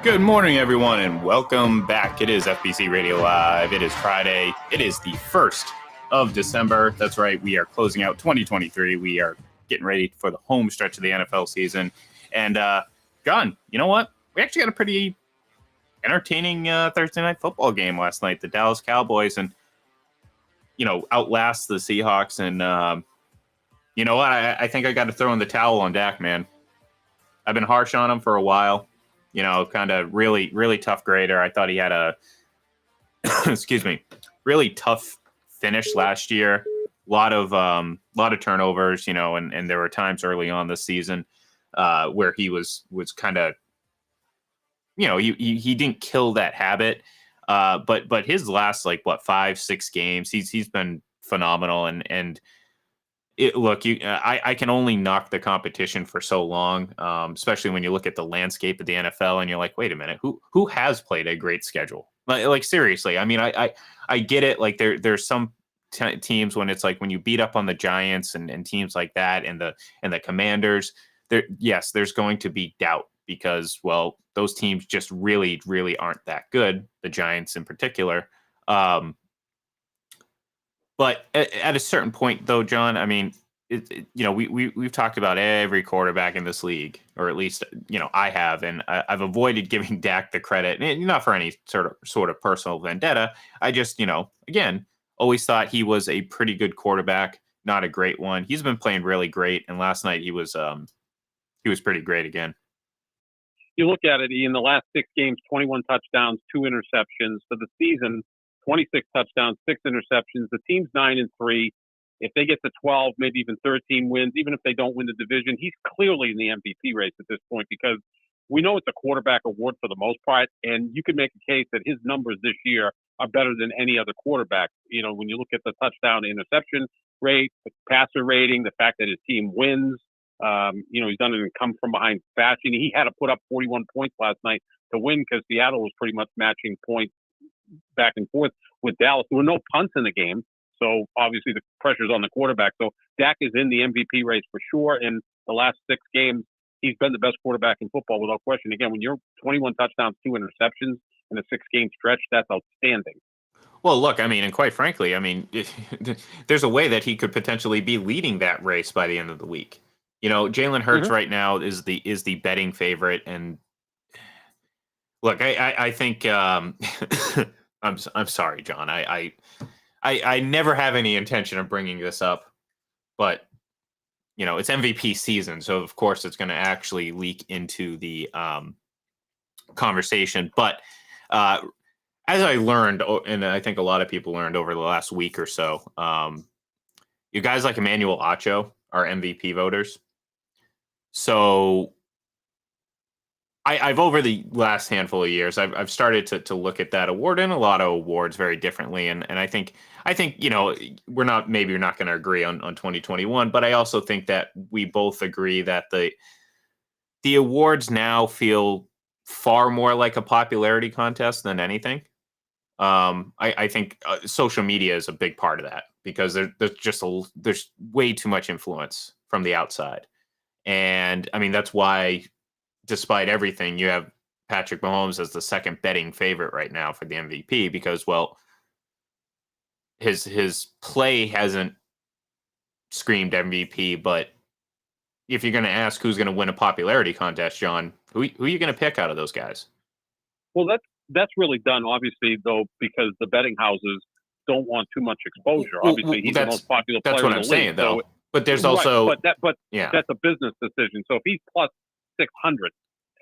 Good morning, everyone, and welcome back. It is FBC Radio Live. It is Friday. It is the 1st of December. That's right. We are closing out 2023. We are getting ready for the home stretch of the NFL season. And, John, you know what? We actually got a pretty entertaining Thursday night football game last night. The Dallas Cowboys outlast the Seahawks. And you know what? I think I got to throw in the towel on Dak, man. I've been harsh on him for a while. Kind of really, really tough grader. I thought he had a, really tough finish last year. A lot of turnovers, and there were times early on this season where he was kind of, he didn't kill that habit. But his last 5-6 games, he's been phenomenal. And I can only knock the competition for so long, especially when you look at the landscape of the NFL and you're like, wait a minute, who has played a great schedule? Like seriously, I mean, I get it. Like there's some teams when it's like when you beat up on the Giants and teams like that and the Commanders, there's going to be doubt because, well, those teams just really, really aren't that good. The Giants in particular. But at a certain point, though, John, I mean, we've talked about every quarterback in this league, or at least, I have, and I've avoided giving Dak the credit, and not for any sort of personal vendetta. I just, again, always thought he was a pretty good quarterback, not a great one. He's been playing really great, and last night he was pretty great again. You look at it in the last 6 games, 21 touchdowns, 2 interceptions. For the season, 26 touchdowns, 6 interceptions. The team's 9-3. If they get to 12, maybe even 13 wins, even if they don't win the division, he's clearly in the MVP race at this point because we know it's a quarterback award for the most part, and you can make a case that his numbers this year are better than any other quarterback. When you look at the touchdown to interception rate, the passer rating, the fact that his team wins, he's done it in come from behind fashion. He had to put up 41 points last night to win because Seattle was pretty much matching points back and forth with Dallas. There were no punts in the game, so obviously the pressure's on the quarterback. So Dak is in the MVP race for sure. In the last 6 games, he's been the best quarterback in football without question. Again, when you're 21 touchdowns, 2 interceptions in a 6-game stretch, that's outstanding. Well, look, I mean, and quite frankly, I mean, there's a way that he could potentially be leading that race by the end of the week. Jalen Hurts right now is the betting favorite, and look, I think I'm sorry, John. I never have any intention of bringing this up, but it's MVP season, so of course it's going to actually leak into the conversation. But as I learned, and I think a lot of people learned over the last week or so, you guys like Emmanuel Acho are MVP voters. So I've over the last handful of years, I've started to look at that award and a lot of awards very differently. And I think, we're not going to agree on 2021, but I also think that we both agree that the awards now feel far more like a popularity contest than anything. I think social media is a big part of that because there's way too much influence from the outside. And I mean, that's why, despite everything, you have Patrick Mahomes as the second betting favorite right now for the MVP because, well, his play hasn't screamed MVP. But if you're going to ask who's going to win a popularity contest, John, who are you going to pick out of those guys? Well, that's really done, obviously, though, because the betting houses don't want too much exposure. Obviously, he's the most popular player in the league. That's what I'm saying, though. But there's also, that's a business decision. So if he's plus 600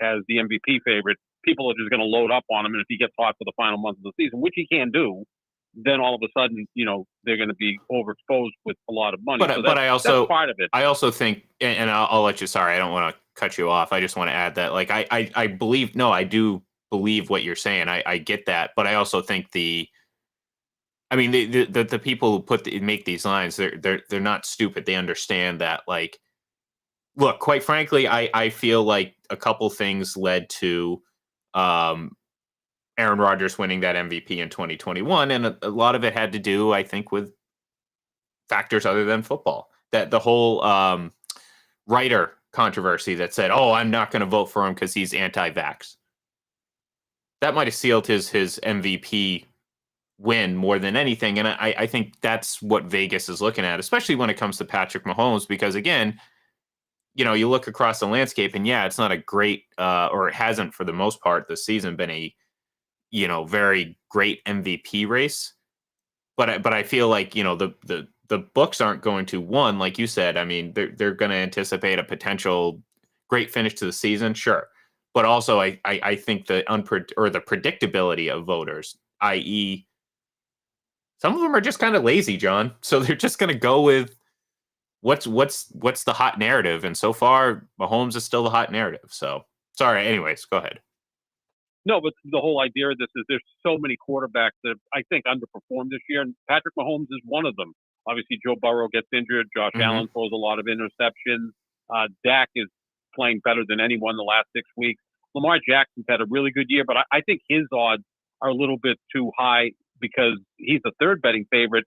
as the MVP favorite, people are just going to load up on him. And if he gets hot for the final month of the season, which he can do, then all of a sudden, they're going to be overexposed with a lot of money. But I also, that's part of it. I also think, and I'll let you. Sorry, I don't want to cut you off. I just want to add that, I believe. No, I do believe what you're saying. I get that, but I also think the people who make these lines, they're not stupid. They understand that, look, quite frankly, I feel like a couple things led to Aaron Rodgers winning that MVP in 2021, and a lot of it had to do, I think, with factors other than football. That the whole writer controversy that said, "Oh, I'm not going to vote for him because he's anti-vax." that might have sealed his MVP win more than anything. And I think that's what Vegas is looking at, especially when it comes to Patrick Mahomes, because again, you look across the landscape and yeah, it's not a great, or it hasn't for the most part this season been a, very great MVP race. But I feel like, the books aren't going to, one, like you said, I mean, they're going to anticipate a potential great finish to the season, sure. But also I think the the predictability of voters, i.e., some of them are just kind of lazy, John. So they're just going to go with what's the hot narrative, and so far Mahomes is still the hot narrative. So sorry. Anyways, go ahead. No, but the whole idea of this is there's so many quarterbacks that I think underperformed this year, and Patrick Mahomes is one of them. Obviously, Joe Burrow gets injured. Josh Allen throws a lot of interceptions. Dak is playing better than anyone the last 6 weeks. Lamar Jackson's had a really good year, but I think his odds are a little bit too high because he's the third betting favorite,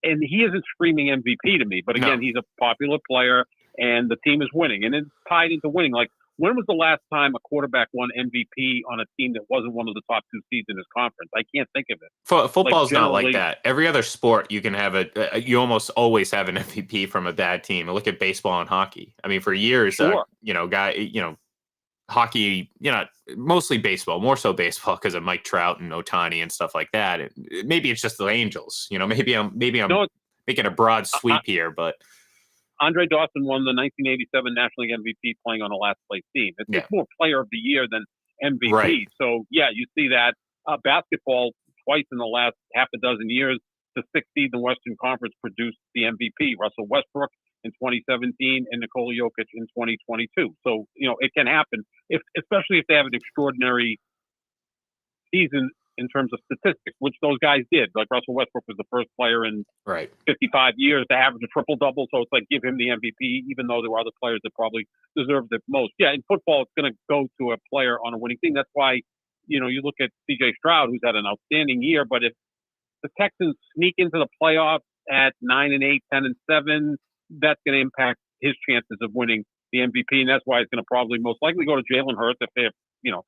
and he isn't screaming MVP to me. But again, he's a popular player, and the team is winning, and it's tied into winning. Like, when was the last time a quarterback won MVP on a team that wasn't one of the top 2 seeds in his conference? I can't think of it. Football's not like that. Every other sport, you can have you almost always have an MVP from a bad team. Look at baseball and hockey. I mean, for years, sure. Hockey, mostly baseball, more so baseball because of Mike Trout and Ohtani and stuff like that. Maybe it's just the Angels. Maybe I'm making a broad sweep here, but Andre Dawson won the 1987 National League MVP playing on a last place team. It's more Player of the Year than MVP. Right. So yeah, you see that. Basketball twice in the last half a dozen years, the 6th seed in the Western Conference produced the MVP. Russell Westbrook in 2017 and Nikola Jokic in 2022. So, it can happen, especially if they have an extraordinary season in terms of statistics, which those guys did. Like Russell Westbrook was the first player in 55 years to average a triple-double, so it's like give him the MVP, even though there were other players that probably deserved it most. Yeah, in football, it's going to go to a player on a winning team. That's why, you look at C.J. Stroud, who's had an outstanding year, but if the Texans sneak into the playoffs at 9-8, 10-7, that's going to impact his chances of winning the MVP, and that's why it's going to probably most likely go to Jalen Hurts if they're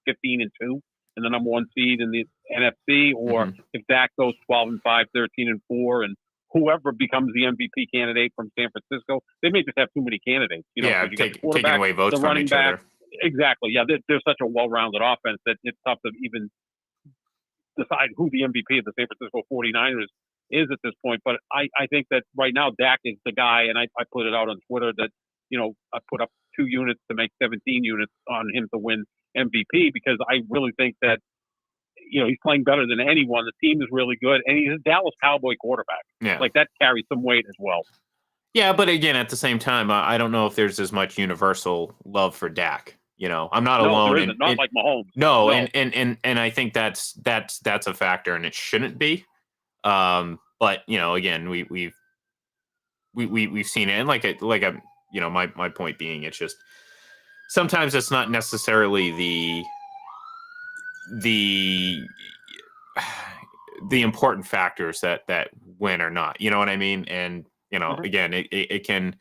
15-2 and the number 1 seed in the NFC, or if Dak goes 12-5, 13-4, and whoever becomes the MVP candidate from San Francisco, they may just have too many candidates. Taking away votes from each other. Exactly. Yeah, they're such a well-rounded offense that it's tough to even decide who the MVP of the San Francisco 49ers is at this point. But I think that right now Dak is the guy, and I put it out on Twitter that, I put up 2 units to make 17 units on him to win MVP, because I really think that, he's playing better than anyone. The team is really good, and he's a Dallas Cowboy quarterback. Yeah. Like, that carries some weight as well. Yeah, but again, at the same time, I don't know if there's as much universal love for Dak. I'm not alone. There isn't. Not like Mahomes. No, and I think that's a factor, and it shouldn't be. But again, we've seen it, and my point being, it's just sometimes it's not necessarily the important factors that win or not. You know what I mean? And again, it can.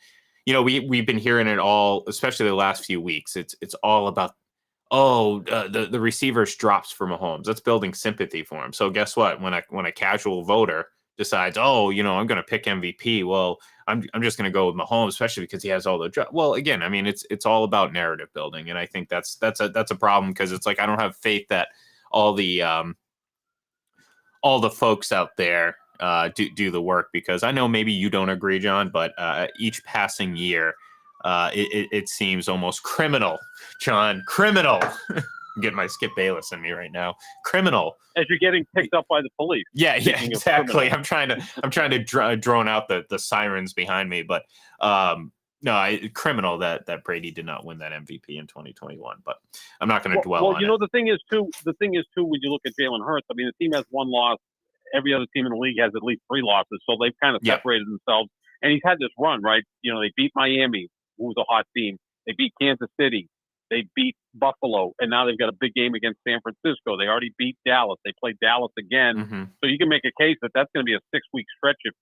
We've been hearing it all, especially the last few weeks. It's all about the receivers drops for Mahomes. That's building sympathy for him. So guess what? When a casual voter decides, I'm going to pick MVP, well, I'm just going to go with Mahomes, especially because he has all the drops. Well, again, I mean, it's all about narrative building, and I think that's a problem, because it's like I don't have faith that all the folks out there do the work, because I know maybe you don't agree, John, but each passing year, it seems almost criminal, John, criminal. I'm getting my Skip Bayless in me right now. Criminal. As you're getting picked up by the police. Yeah, exactly. I'm trying to drone out the sirens behind me, but criminal that Brady did not win that MVP in 2021. But I'm not going to dwell on it. The thing is too, when you look at Jalen Hurts, I mean, the team has 1 loss. Every other team in the league has at least 3 losses, so they've kind of separated themselves. And he's had this run, right? They beat Miami, who was a hot team. They beat Kansas City. They beat Buffalo, and now they've got a big game against San Francisco. They already beat Dallas. They played Dallas again. So you can make a case that that's going to be a 6-week stretch if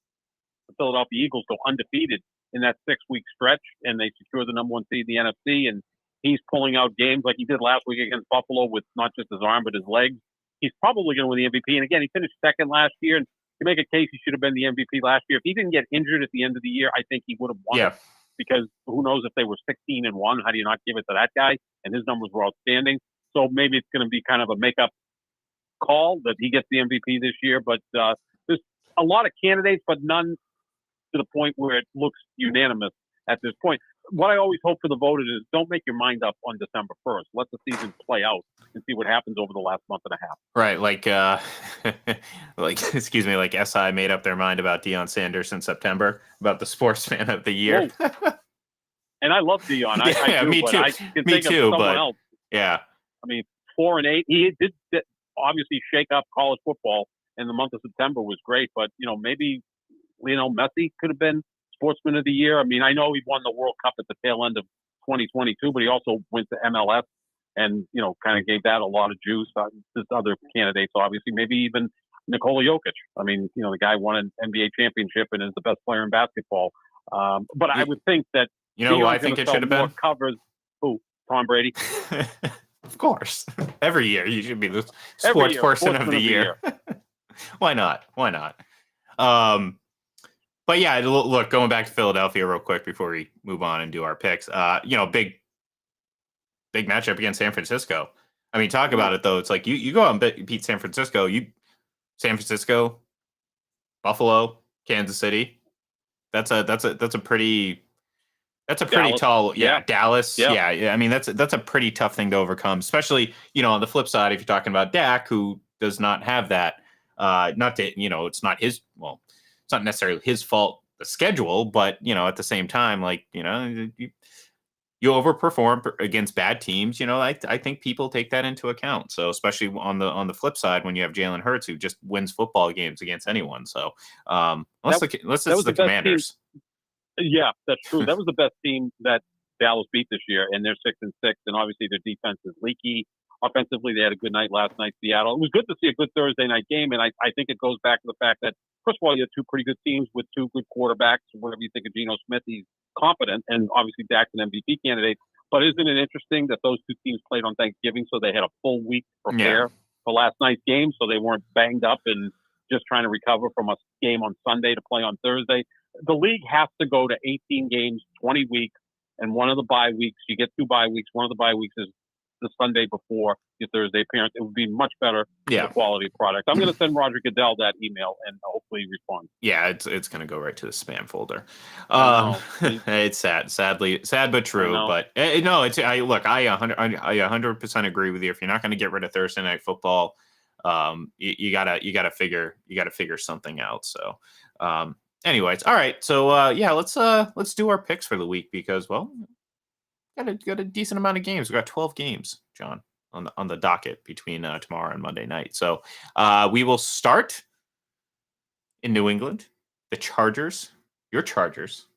the Philadelphia Eagles go undefeated in that 6-week stretch, and they secure the number 1 seed in the NFC. And he's pulling out games like he did last week against Buffalo with not just his arm but his legs. he's probably going to win the MVP. And again, he finished second last year, and you make a case he should have been the MVP last year. If he didn't get injured at the end of the year, I think he would have won it. Because who knows if they were 16-1? How do you not give it to that guy? And his numbers were outstanding. So maybe it's going to be kind of a makeup call that he gets the MVP this year. But there's a lot of candidates, but none to the point where it looks unanimous at this point. What I always hope for the voters is don't make your mind up on December 1st. Let the season play out and see what happens over the last month and a half. Right, like excuse me, like SI made up their mind about Deion Sanders in September about the sportsman of the year. And I love Deion. I do, me but too. I can me think too, of someone but else. Yeah. I mean, 4-8. He did obviously shake up college football in the month of September was great, but maybe Messi could have been sportsman of the year. I mean, I know he won the World Cup at the tail end of 2022, but he also went to MLS and, kind of gave that a lot of juice. There's other candidates, obviously, maybe even Nikola Jokic. I mean, the guy won an NBA championship and is the best player in basketball. But I would think that who I think it should have been? Covers. Who? Tom Brady. Of course. Every year you should be the sports person of the year. Why not? But yeah, look, going back to Philadelphia real quick before we move on and do our picks. Big matchup against San Francisco. I mean, talk about it though. It's like you go out and beat San Francisco. San Francisco, Buffalo, Kansas City. That's a pretty Dallas. tall. Yeah, Dallas. Yeah. I mean, that's a pretty tough thing to overcome, especially on the flip side if you're talking about Dak, who does not have that. It's not his. Well, it's not necessarily his fault, the schedule, but at the same time, you overperform against bad teams. I think people take that into account. So especially on the flip side, when you have Jalen Hurts, who just wins football games against anyone. So let's the Commanders. Yeah, that's true. That was the best team that Dallas beat this year, and they're 6-6, and obviously their defense is leaky. Offensively, they had a good night last night, Seattle. It was good to see a good Thursday night game, and I think it goes back to the fact that, first of all, you have two pretty good teams with two good quarterbacks. Whatever you think of Geno Smith, he's competent, and obviously Dak's an MVP candidate. But isn't it interesting that those two teams played on Thanksgiving, so they had a full week to prepare for last night's game, so they weren't banged up and just trying to recover from a game on Sunday to play on Thursday? The league has to go to 18 games, 20 weeks, and one of the bye weeks, you get 2 bye weeks. One of the bye weeks is the Sunday before your Thursday appearance. It would be much better for the quality of product. I'm going to send Roger Goodell that email and hopefully respond. Yeah, it's going to go right to the spam folder. It's sad but true. But no, it's I 100% agree with you. If you're not going to get rid of Thursday night football, you gotta figure something out. So, anyways, all right. So let's do our picks for the week because got a decent amount of games. We got 12 games, John, on the docket between tomorrow and Monday night. So we will start in New England. The Chargers, your Chargers,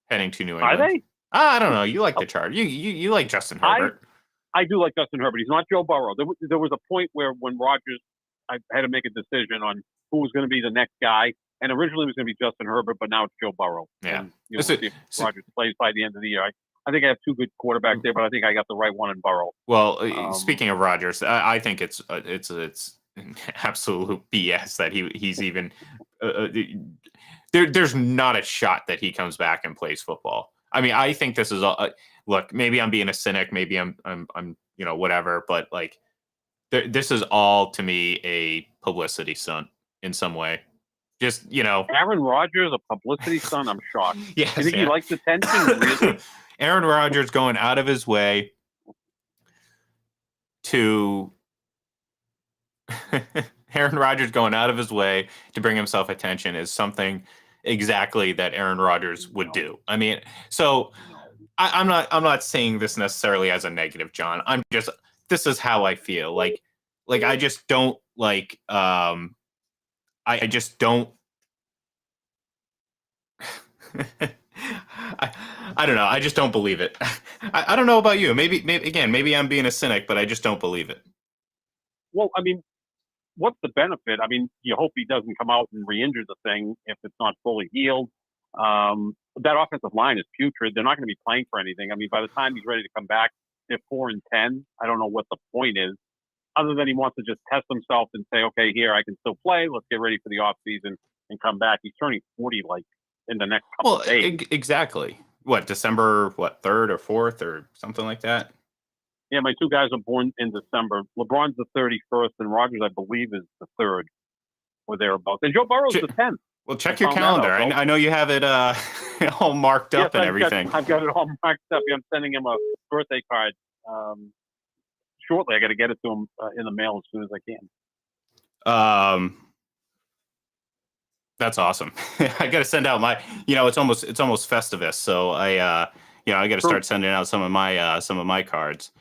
heading to New England. Are they? I don't know. You like the Chargers. You like Justin Herbert. I do like Justin Herbert. He's not Joe Burrow. There was a point where when Rodgers, I had to make a decision on who was going to be the next guy. And originally it was going to be Justin Herbert, but now it's Joe Burrow. Yeah. And, Rodgers plays by the end of the year. I think I have two good quarterbacks there, but I think I got the right one in Burrow. Well, speaking of Rodgers, I think it's absolute BS that he's even there's not a shot that he comes back and plays football. I mean, I think this is look, maybe I'm being a cynic, maybe I'm whatever, but this is all to me a publicity stunt in some way. Just Aaron Rodgers, a publicity stunt. I'm shocked. Yes, you think he likes attention? Really? Aaron Rodgers going out of his way to bring himself attention is something exactly that Aaron Rodgers would do. I mean, so I'm not saying this necessarily as a negative, John. This is how I feel. Like I just don't like. I just don't. I don't know. I just don't believe it. I don't know about you. Maybe I'm being a cynic, but I just don't believe it. Well, I mean, what's the benefit? I mean, you hope he doesn't come out and re-injure the thing if it's not fully healed. That offensive line is putrid. They're not going to be playing for anything. I mean, by the time he's ready to come back, they're 4-10. I don't know what the point is. other than he wants to just test himself and say, okay, here, I can still play. Let's get ready for the off season and come back. He's turning 40 like in the next couple of days. Exactly. What, December, 3rd or 4th or something like that? Yeah, my two guys are born in December. LeBron's the 31st, and Rogers, I believe, is the 3rd or thereabouts. And Joe Burrow's the 10th. Well, check your calendar. I know you have it all marked up and everything. I've got it all marked up. I'm sending him a birthday card shortly. I got to get it to him in the mail as soon as I can. That's awesome. I got to send out my. It's almost Festivus, so I got to start sending out some of my cards.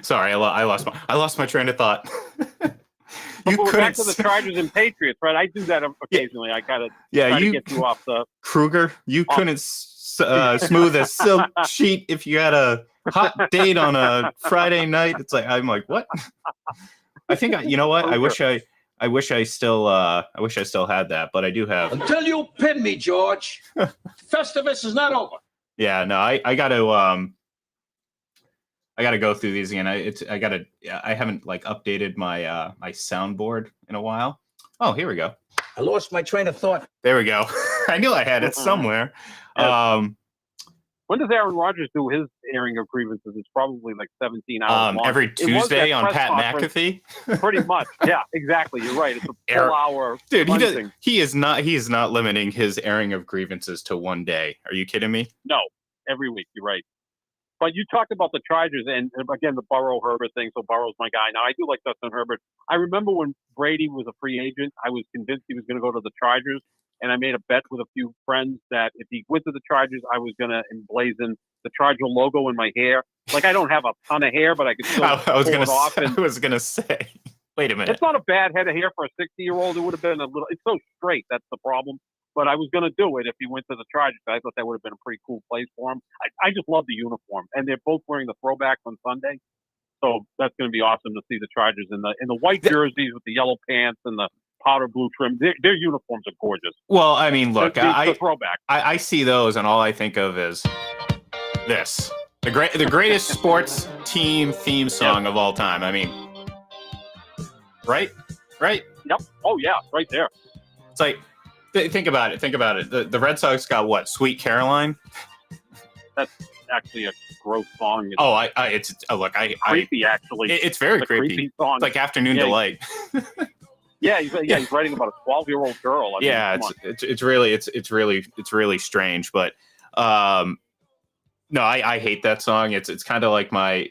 Sorry, I lost my train of thought. Back to the Chargers and Patriots, right? I do that occasionally. I gotta try to get you off the Kruger. You couldn't smooth a silk sheet if you had a hot date on a Friday night. It's like I'm like, what? I think you know what? I wish I still had that, but I do have. Until you pin me, George. Festivus is not over. Yeah, no, I got to go through these again. I haven't like updated my my soundboard in a while. Oh, here we go. I lost my train of thought. There we go. I knew I had it somewhere. When does Aaron Rodgers do his airing of grievances? It's probably like 17 hours long. Every Tuesday on Pat McAfee. Pretty much. Yeah, exactly. You're right. It's a full hour. Dude, he is not limiting his airing of grievances to one day. Are you kidding me? No, every week. You're right. But you talked about the Chargers and again, the Burrow-Herbert thing. So Burrow's my guy. Now, I do like Justin Herbert. I remember when Brady was a free agent, I was convinced he was going to go to the Chargers. And I made a bet with a few friends that if he went to the Chargers, I was going to emblazon the Charger logo in my hair. Like, I don't have a ton of hair, but I could still pull it off. I was going to say, wait a minute. It's not a bad head of hair for a 60-year-old. It would have been it's so straight. That's the problem. But I was going to do it if he went to the Chargers. I thought that would have been a pretty cool place for him. I just love the uniform. And they're both wearing the throwbacks on Sunday. So that's going to be awesome to see the Chargers in the white jerseys with the yellow pants and the powder blue trim. Their uniforms are gorgeous. Well, I mean, look, the throwback. I see those, and all I think of is this: the greatest sports team theme song of all time. I mean, right? Yep. Oh yeah, right there. It's like, think about it. The Red Sox got what? Sweet Caroline. That's actually a gross song. It's creepy. Actually, it's very creepy. Song. It's like Afternoon Delight. Yeah, he's writing about a 12-year-old girl. I mean, it's really strange. But no, I hate that song. It's kind of like my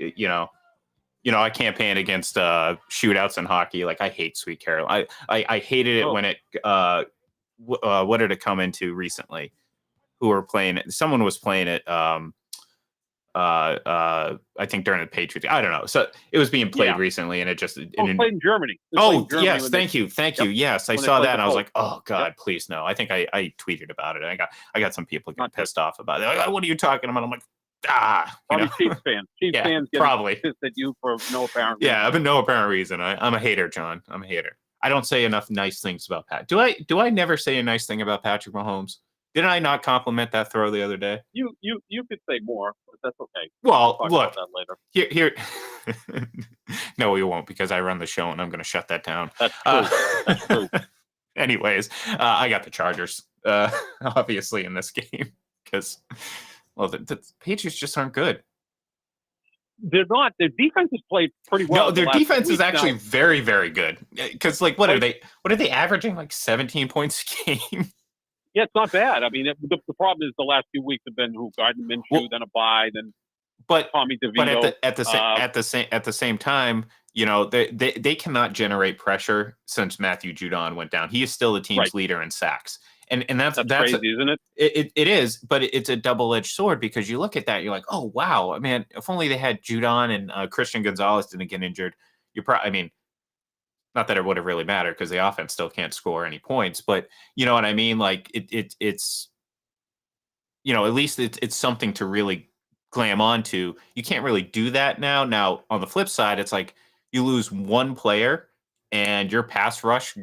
I campaign against shootouts in hockey. Like, I hate Sweet Carol. I hated it when it what did it come into recently? Who were playing it? Someone was playing it. I think during the Patriots. I don't know. So it was being played recently, and it just played in Germany. Yes, thank you. Yes, I saw that, and I was like, oh God, please no. I think I tweeted about it. I got some people getting pissed off about it. Like, what are you talking about? I'm like, probably Chiefs fans. Chiefs fans probably pissed at you for no apparent reason. Yeah, I've been no apparent reason. I'm a hater, John. I'm a hater. I don't say enough nice things about Pat. Do I never say a nice thing about Patrick Mahomes? Didn't I not compliment that throw the other day? You could say more, but that's okay. Well, look, about that later. Here. No, we won't, because I run the show and I'm going to shut that down. That's true. That's true. Anyways, I got the Chargers, obviously, in this game because, well, the Patriots just aren't good. They're not. Their defense has played pretty well. No, their defense is actually very, very good. Because, like, what are they averaging? Like 17 points a game? Yeah, it's not bad. I mean, the problem is the last few weeks have been Gardner Minshew, then a bye, then Tommy DeVito. But at the same time, they cannot generate pressure since Matthew Judon went down. He is still the team's leader in sacks, and that's crazy, isn't it? It is, but it's a double-edged sword, because you look at that, you're like, oh wow, man, if only they had Judon and Christian Gonzalez didn't get injured. Not that it would have really mattered, because the offense still can't score any points, but you know what I mean? Like it's at least it's something to really glam onto. You can't really do that now. Now, on the flip side, it's like you lose one player and your pass rush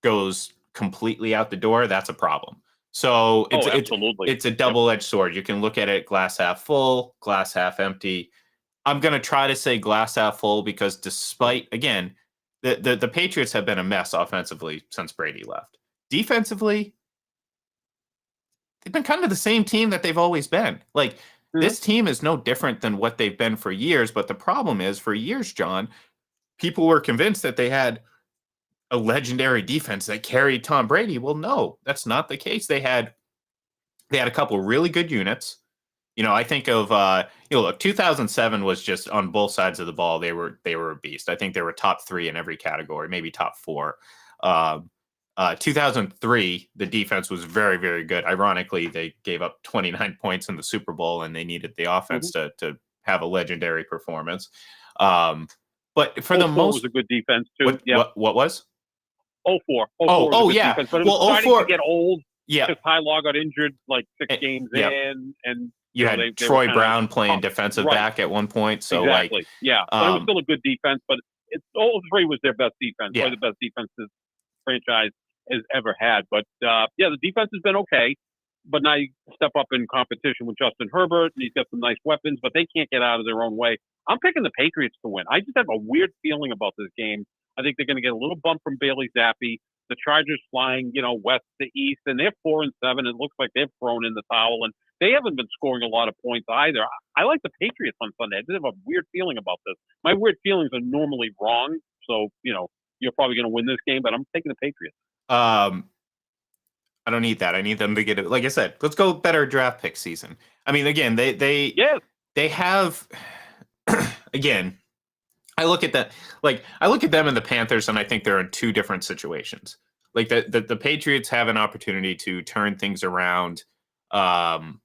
goes completely out the door. That's a problem. So it's a double-edged sword. You can look at it glass half full, glass half empty. I'm going to try to say glass half full because despite, again, the Patriots have been a mess offensively since Brady left. Defensively, they've been kind of the same team that they've always been. Like, this team is no different than what they've been for years. But the problem is, for years, John, people were convinced that they had a legendary defense that carried Tom Brady. Well, no, that's not the case. They had a couple really good units. I think of look, 2007 was just on both sides of the ball. They were a beast. I think they were top 3 in every category, maybe top 4. 2003, the defense was very, very good. Ironically, they gave up 29 points in the Super Bowl, and they needed the offense to have a legendary performance. But for the most, was a good defense too. What was? 04. Yeah. Defense, but it was starting to get old. Yeah. Because Ty Law got injured like 6 games in, and you had Troy Brown playing defensive back at one point. So exactly. But it was still a good defense. But 03 was their best defense, probably the best defense this franchise has ever had. But the defense has been okay. But now you step up in competition with Justin Herbert, and he's got some nice weapons, but they can't get out of their own way. I'm picking the Patriots to win. I just have a weird feeling about this game. I think they're going to get a little bump from Bailey Zappi. The Chargers flying, west to east, and they're 4-7. It looks like they've thrown in the towel, and they haven't been scoring a lot of points either. I like the Patriots on Sunday. I just have a weird feeling about this. My weird feelings are normally wrong, so you're probably going to win this game, but I'm taking the Patriots. I don't need that. I need them to get it. Like I said, let's go better draft pick season. I mean, again, they have again. I look at that, I look at them and the Panthers, and I think they're in 2 different situations. Like the Patriots have an opportunity to turn things around early.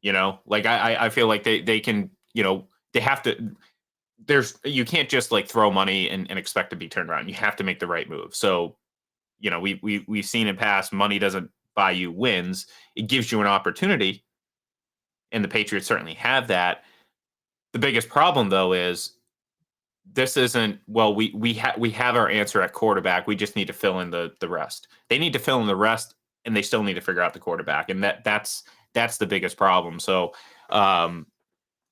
I feel like they can. They have to. You can't just throw money and expect to be turned around. You have to make the right move. So, we've seen in past, money doesn't buy you wins. It gives you an opportunity, and the Patriots certainly have that. The biggest problem, though, is this isn't, we have our answer at quarterback. We just need to fill in the rest. They need to fill in the rest, and they still need to figure out the quarterback, and that's the biggest problem. So I'm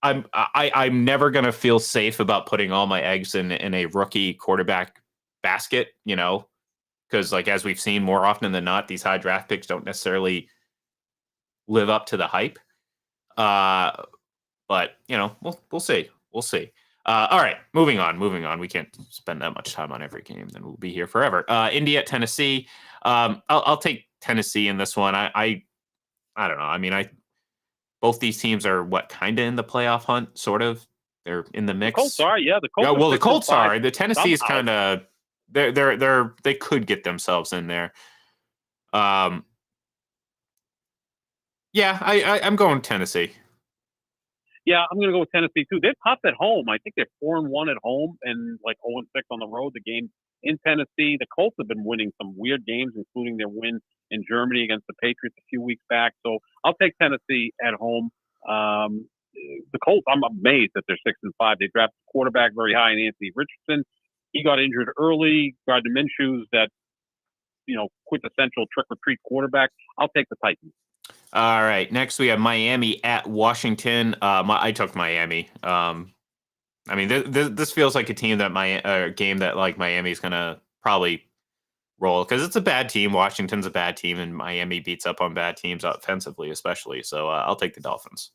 never going to feel safe about putting all my eggs in a rookie quarterback basket, because as we've seen more often than not, these high draft picks don't necessarily live up to the hype. But we'll see. We'll see. All right, moving on. We can't spend that much time on every game, then we'll be here forever. Indy at Tennessee. I'll take Tennessee in this one. I don't know. I mean, both these teams are kind of in the playoff hunt, sort of. They're in the mix. The Colts are, the Colts. Yeah, well, the Colts are. The Tennessee is kind of they could get themselves in there. I'm going Tennessee. Yeah, I'm going to go with Tennessee, too. They're tough at home. I think they're 4-1 at home and 0-6 on the road. The game in Tennessee, the Colts have been winning some weird games, including their win in Germany against the Patriots a few weeks back. So I'll take Tennessee at home. The Colts, I'm amazed that they're 6-5. They drafted the quarterback very high in Anthony Richardson. He got injured early. Gardner Minshew's that, quintessential trick-or-treat quarterback. I'll take the Titans. All right. Next, we have Miami at Washington. I took Miami. I mean, this feels like a team that game that Miami's gonna probably roll because it's a bad team. Washington's a bad team, and Miami beats up on bad teams offensively, especially. So I'll take the Dolphins.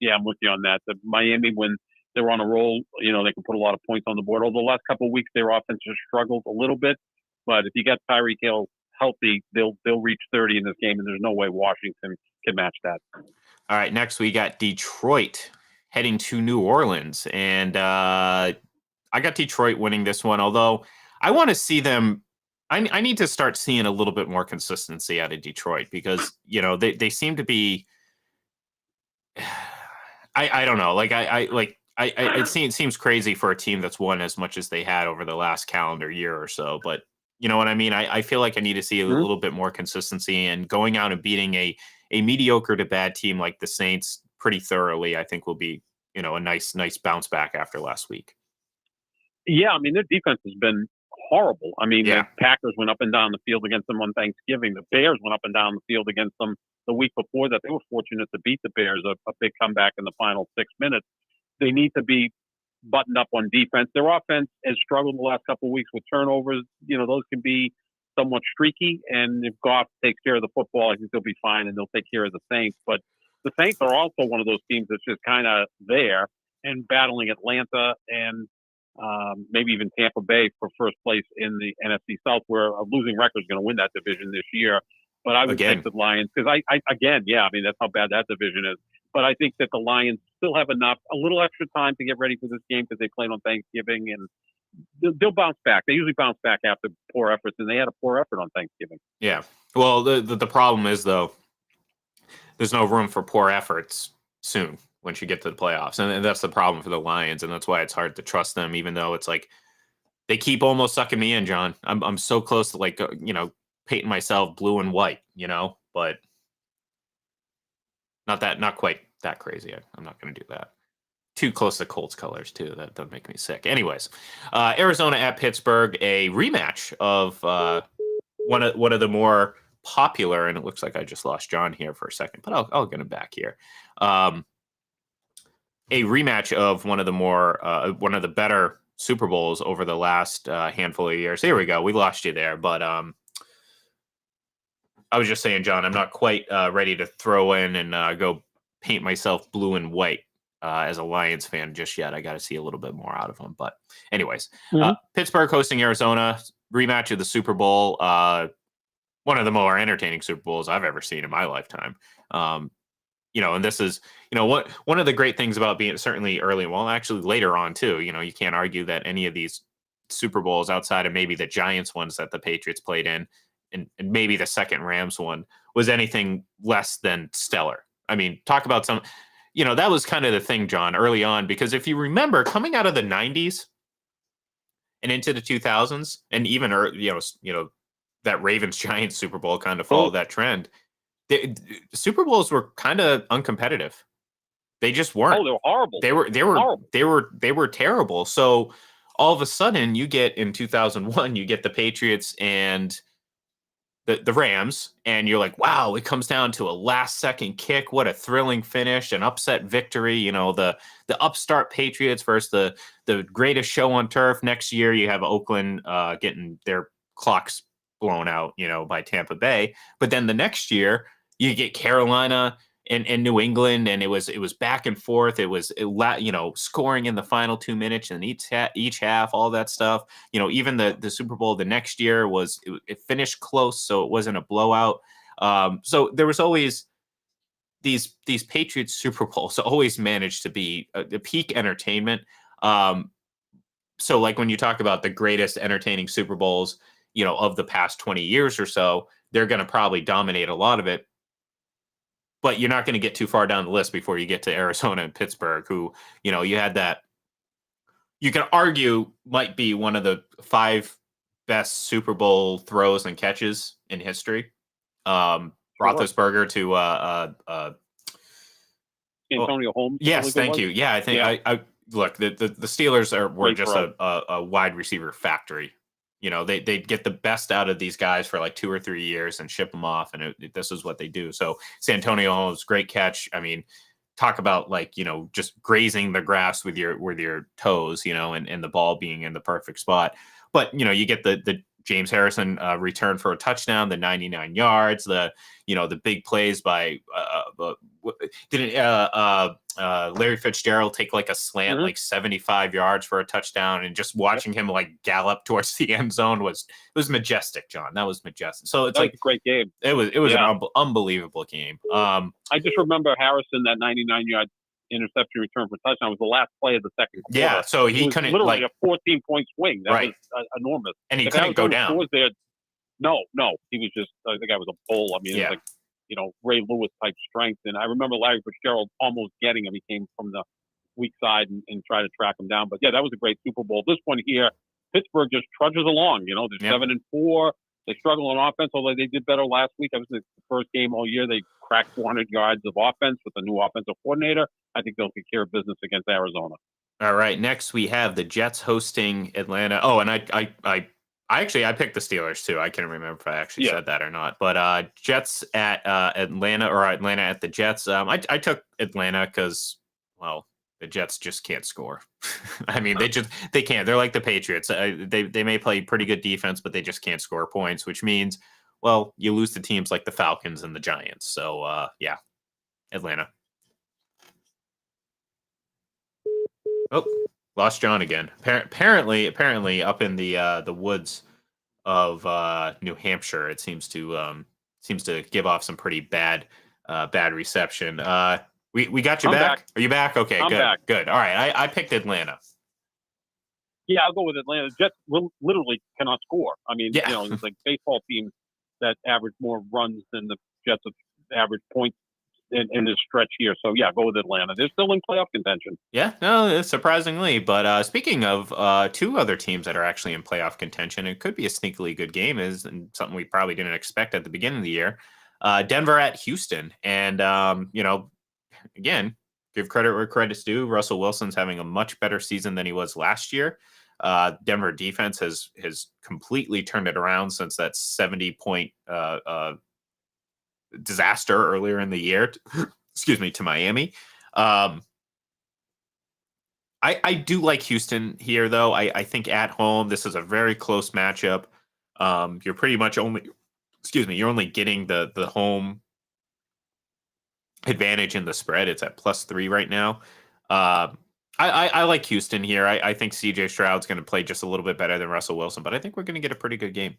Yeah, I'm with you on that. The Miami, when they're on a roll, they can put a lot of points on the board. Although the last couple of weeks their offense has struggled a little bit, but if you got Tyreek Hill healthy, they'll reach 30 in this game, and there's no way Washington can match that. All right, next we got Detroit heading to New Orleans, and I got Detroit winning this one. Although I want to see them, I need to start seeing a little bit more consistency out of Detroit because they seem to be. I don't know, it seems crazy for a team that's won as much as they had over the last calendar year or so, but. You know what I mean? I feel like I need to see a little bit more consistency and going out and beating a mediocre to bad team like the Saints pretty thoroughly, I think will be, a nice bounce back after last week. Yeah, I mean, their defense has been horrible. I mean, the Packers went up and down the field against them on Thanksgiving. The Bears went up and down the field against them the week before that. They were fortunate to beat the Bears, a big comeback in the final 6 minutes. They need to be buttoned up on defense. Their offense has struggled the last couple of weeks with turnovers. Those can be somewhat streaky, and if Goff takes care of the football, I think they'll be fine, and they'll take care of the Saints. But the Saints are also one of those teams that's just kind of there and battling Atlanta and maybe even Tampa Bay for first place in the NFC South, where a losing record is going to win that division this year. But I would take the Lions because that's how bad that division is. But I think that the Lions still have a little extra time to get ready for this game because they played on Thanksgiving, and they'll bounce back. They usually bounce back after poor efforts, and they had a poor effort on Thanksgiving. Yeah. Well, the problem is, though, there's no room for poor efforts soon once you get to the playoffs. And that's the problem for the Lions, and that's why it's hard to trust them, even though it's like they keep almost sucking me in, John. I'm so close to, painting myself blue and white, but not quite that crazy. I'm not going to do that. Too close to Colts colors, too. That doesn't make me sick. Anyways, Arizona at Pittsburgh, a rematch of one of the more popular, and it looks like I just lost John here for a second, but I'll get him back here. A rematch of one of the better Super Bowls over the last handful of years. Here we go. We lost you there, but I was just saying, John, I'm not quite ready to throw in and go paint myself blue and white as a Lions fan just yet. I got to see a little bit more out of them. But anyways, Pittsburgh hosting Arizona, rematch of the Super Bowl. One of the more entertaining Super Bowls I've ever seen in my lifetime. And this is, one of the great things about being certainly early, well, actually later on too, you can't argue that any of these Super Bowls outside of maybe the Giants ones that the Patriots played in, and maybe the second Rams one, was anything less than stellar. I mean, talk about some, that was kind of the thing, John, early on, because if you remember coming out of the 90s and into the 2000s, and even, that Ravens Giants Super Bowl kind of followed that trend. The Super Bowls were kind of uncompetitive. They just weren't. Oh, they were horrible. They were terrible. So all of a sudden, you get in 2001, you get the Patriots and the Rams, and you're like, wow, it comes down to a last second kick. What a thrilling finish, an upset victory. The upstart Patriots versus the greatest show on turf. Next year, you have Oakland getting their clocks blown out, by Tampa Bay. But then the next year, you get Carolina and New England, and it was back and forth. It was scoring in the final 2 minutes and each half, all that stuff. Even the Super Bowl the next year it finished close, so it wasn't a blowout. So there was always these Patriots Super Bowls always managed to be a peak entertainment. So like when you talk about the greatest entertaining Super Bowls, of the past 20 years or so, they're going to probably dominate a lot of it. But you're not going to get too far down the list before you get to Arizona and Pittsburgh, who, you had that, you can argue might be one of the 5 best Super Bowl throws and catches in history. Roethlisberger to Antonio Holmes. Yes, thank you. Yeah, I think I look, the Steelers were just a wide receiver factory. They get the best out of these guys for like 2 or 3 years and ship them off, and this is what they do. So Santonio Holmes, great catch. I mean, talk about just grazing the grass with your toes, and the ball being in the perfect spot. But you get the James Harrison return for a touchdown, the 99 yards, the big plays by didn't Larry Fitzgerald take like a slant like 75 yards for a touchdown, and just watching him like gallop towards the end zone was majestic, John. That was majestic. So it's like a great game. It was an unbelievable game. I just remember Harrison, that 99-yard interception return for touchdown, was the last play of the second quarter. Yeah, so he couldn't, literally a 14-point swing. That was enormous. And he couldn't go down. No, he was just, I think I was a bull. I mean, it was like, Ray Lewis type strength. And I remember Larry Fitzgerald almost getting him. He came from the weak side and tried to track him down. But yeah, that was a great Super Bowl. This one here, Pittsburgh just trudges along. They're 7-4. They struggle on offense, although they did better last week. That was the first game all year. They cracked 400 yards of offense with a new offensive coordinator. I think they'll take care of business against Arizona. All right. Next, we have the Jets hosting Atlanta. Oh, and I I picked the Steelers too. I can't remember if I actually said that or not. But Jets at Atlanta, or Atlanta at the Jets. I took Atlanta because, well, the Jets just can't score. I mean, they can't. They're like the Patriots. They may play pretty good defense, but they just can't score points, which means, well, you lose to teams like the Falcons and the Giants. So yeah, Atlanta. Oh, lost John again. Apparently, up in the woods of New Hampshire, it seems to give off some pretty bad reception. We got you I'm back. back. Are you back? Okay, I'm good, back. good. All right, I picked Atlanta. Yeah, I'll go with Atlanta. Jets literally cannot score. I mean, Yeah. it's like baseball teams that average more runs than the Jets have average points in this stretch here. So yeah, go with Atlanta. They're still in playoff contention. Yeah, no, surprisingly. But speaking of two other teams that are actually in playoff contention, it could be a sneakily good game, and something we probably didn't expect at the beginning of the year. Denver at Houston, and again, give credit where credit's due. Russell Wilson's having a much better season than he was last year. Denver defense has completely turned it around since that 70-point disaster earlier in the year. Excuse me, to Miami. I do like Houston here, though. I think at home, this is a very close matchup. You're pretty much you're only getting the home advantage in the spread. It's at +3 right now. I like Houston here. I think CJ Stroud's going to play just a little bit better than Russell Wilson, but I think we're going to get a pretty good game.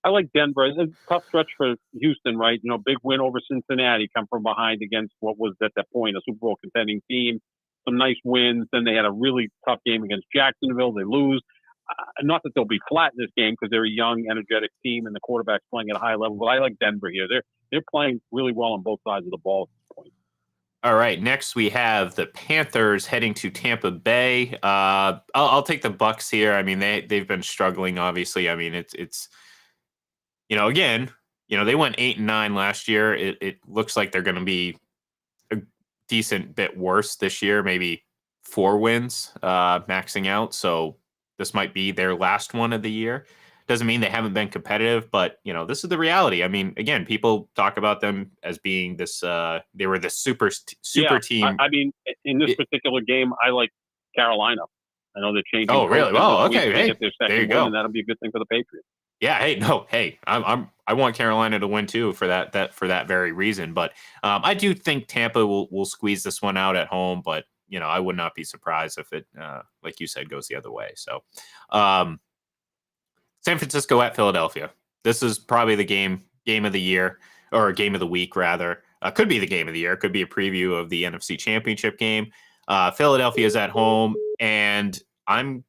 I like Denver. It's a tough stretch for Houston, right? Big win over Cincinnati, come from behind against what was at that point a Super Bowl contending team. Some nice wins. Then they had a really tough game against Jacksonville. They lose. Not that they'll be flat in this game because they're a young, energetic team and the quarterback's playing at a high level. But I like Denver here. They're playing really well on both sides of the ball at this point. All right, next we have the Panthers heading to Tampa Bay. I'll take the Bucks here. I mean, they've been struggling, obviously. I mean, it's again, they went 8-9 last year. It looks like they're going to be a decent bit worse this year, maybe 4 wins, maxing out. So this might be their last one of the year. Doesn't mean they haven't been competitive, but this is the reality. I mean, again, people talk about them as being this. They were the super team. I mean, in this particular game, I like Carolina. I know they're changing. Oh, really? Oh, okay. Hey, get their second there you win, go. And that'll be a good thing for the Patriots. Yeah. Hey. I want Carolina to win too for that very reason. But I do think Tampa will squeeze this one out at home. But I would not be surprised if it, like you said, goes the other way. So. San Francisco at Philadelphia. This is probably the game of the year, or game of the week, rather. Could be the game of the year. Could be a preview of the NFC Championship game. Philadelphia is at home, and I'm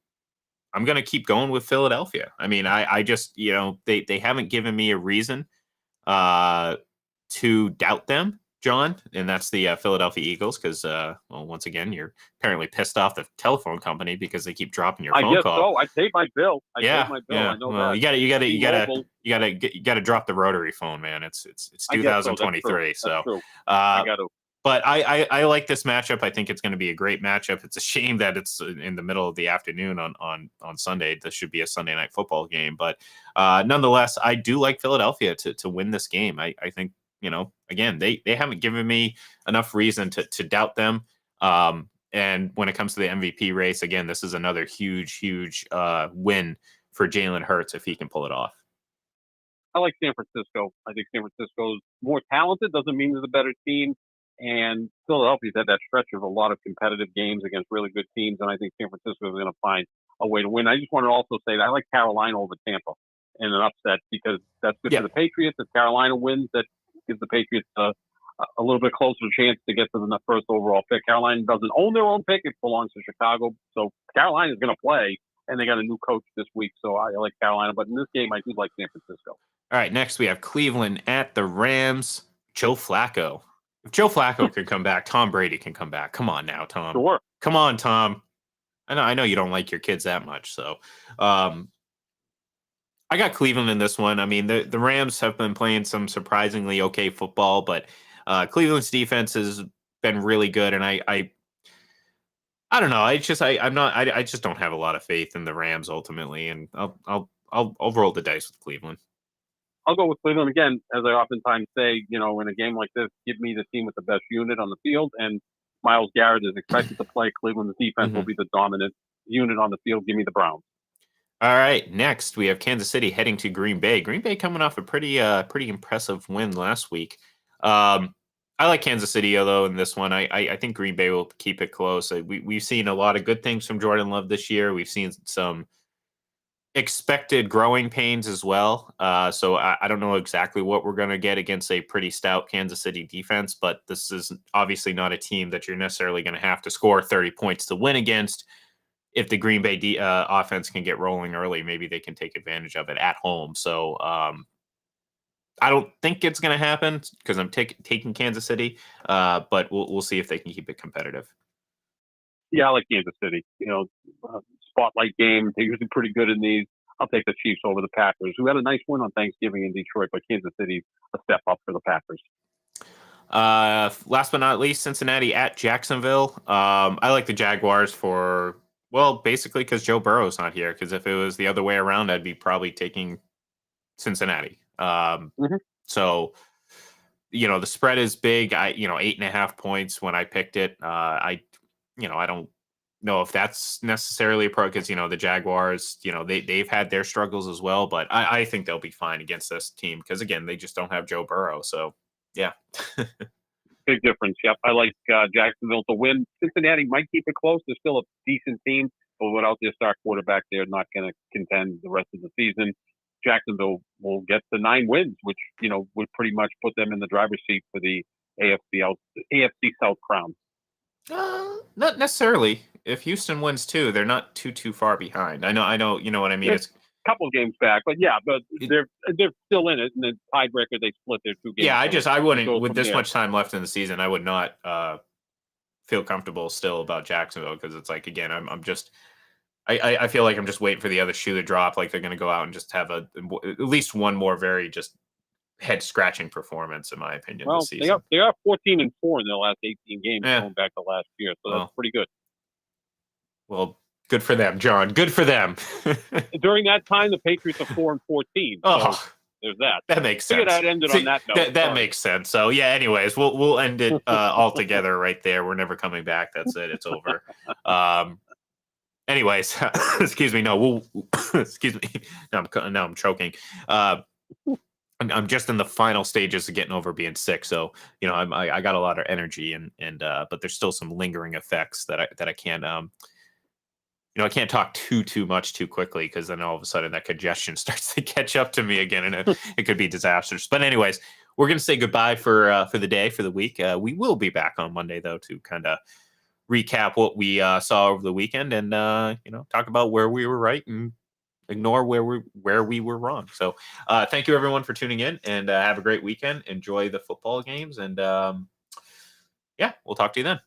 going to keep going with Philadelphia. I mean, I just, they haven't given me a reason to doubt them, John, and that's the Philadelphia Eagles, because, once again, you're apparently pissed off the telephone company because they keep dropping your phone call. So I paid my bill. Yeah. I know well, that. you gotta drop the rotary phone, man. It's 2023, That's true. I got to. But I like this matchup. I think it's going to be a great matchup. It's a shame that it's in the middle of the afternoon on Sunday. This should be a Sunday night football game, but nonetheless, I do like Philadelphia to win this game. I think, again, they haven't given me enough reason to doubt them. And when it comes to the MVP race, again, this is another huge win for Jalen Hurts if he can pull it off. I like San Francisco. I think San Francisco's more talented. Doesn't mean they're the better team. And Philadelphia's had that stretch of a lot of competitive games against really good teams, and I think San Francisco is going to find a way to win. I just want to also say that I like Carolina over Tampa in an upset because that's good for the Patriots. If Carolina wins, that gives the Patriots a little bit closer chance to get to the first overall pick. Carolina doesn't own their own pick. It belongs to Chicago. So Carolina is going to play, and they got a new coach this week. So I like Carolina. But in this game, I do like San Francisco. All right, next we have Cleveland at the Rams. Joe Flacco. If Joe Flacco can come back, Tom Brady can come back. Come on now, Tom. Sure. Come on, Tom. I know you don't like your kids that much. So I got Cleveland in this one. I mean, the Rams have been playing some surprisingly okay football, but Cleveland's defense has been really good. And I don't know. I just don't have a lot of faith in the Rams ultimately. And I'll I'll roll the dice with Cleveland. I'll go with Cleveland again, as I oftentimes say. In a game like this, give me the team with the best unit on the field, and Myles Garrett is expected to play. Cleveland's defense will be the dominant unit on the field. Give me the Browns. All right, next we have Kansas City heading to Green Bay. Green Bay coming off a pretty impressive win last week. I like Kansas City though in this one. I think Green Bay will keep it close. We've seen a lot of good things from Jordan Love this year. We've seen some expected growing pains as well. So I don't know exactly what we're going to get against a pretty stout Kansas City defense, but this is obviously not a team that you're necessarily going to have to score 30 points to win against. If the Green Bay offense can get rolling early, maybe they can take advantage of it at home. So I don't think it's going to happen because I'm taking Kansas City, but we'll see if they can keep it competitive. Yeah, I like Kansas City. Spotlight game. They're usually pretty good in these. I'll take the Chiefs over the Packers, who had a nice win on Thanksgiving in Detroit, but Kansas City a step up for the Packers. Last but not least, Cincinnati at Jacksonville. I like the Jaguars basically because Joe Burrow's not here. Because if it was the other way around, I'd be probably taking Cincinnati. So, the spread is big. 8.5 points when I picked it. I don't know if that's necessarily a pro because, the Jaguars, they've had their struggles as well, but I think they'll be fine against this team because, again, they just don't have Joe Burrow. So, yeah. Big difference. Yep. I like Jacksonville to win. Cincinnati might keep it close. They're still a decent team, but without their star quarterback, they're not going to contend the rest of the season. Jacksonville will get to 9 wins, which, would pretty much put them in the driver's seat for the AFC South crown. Not necessarily. If Houston wins too, they're not too far behind. I know. You know what I mean? It's a couple of games back, but yeah, they're still in it. And then tiebreaker, they split their 2 games. Yeah, I wouldn't with this much time left in the season. I would not feel comfortable still about Jacksonville because it's like again, I feel like I'm just waiting for the other shoe to drop. Like they're going to go out and just have at least one more very just head scratching performance, in my opinion. Well, this season. they are 14-4 in their last 18 games going back to last year, so that's pretty good. Well, good for them, John. Good for them. During that time, the Patriots are 4-14. So there's that. That makes sense. That ended on that note. That makes sense. So yeah. Anyways, we'll end it all together right there. We're never coming back. That's it. It's over. Anyways, excuse me. No, excuse me. Now I'm choking. I'm just in the final stages of getting over being sick, so I got a lot of energy and but there's still some lingering effects that I can't I can't talk too much too quickly because then all of a sudden that congestion starts to catch up to me again and it could be disastrous. But anyways, we're gonna say goodbye for the day, for the week. We will be back on Monday though to kind of recap what we saw over the weekend and talk about where we were right and ignore where we were wrong. So thank you everyone for tuning in and have a great weekend. Enjoy the football games and we'll talk to you then.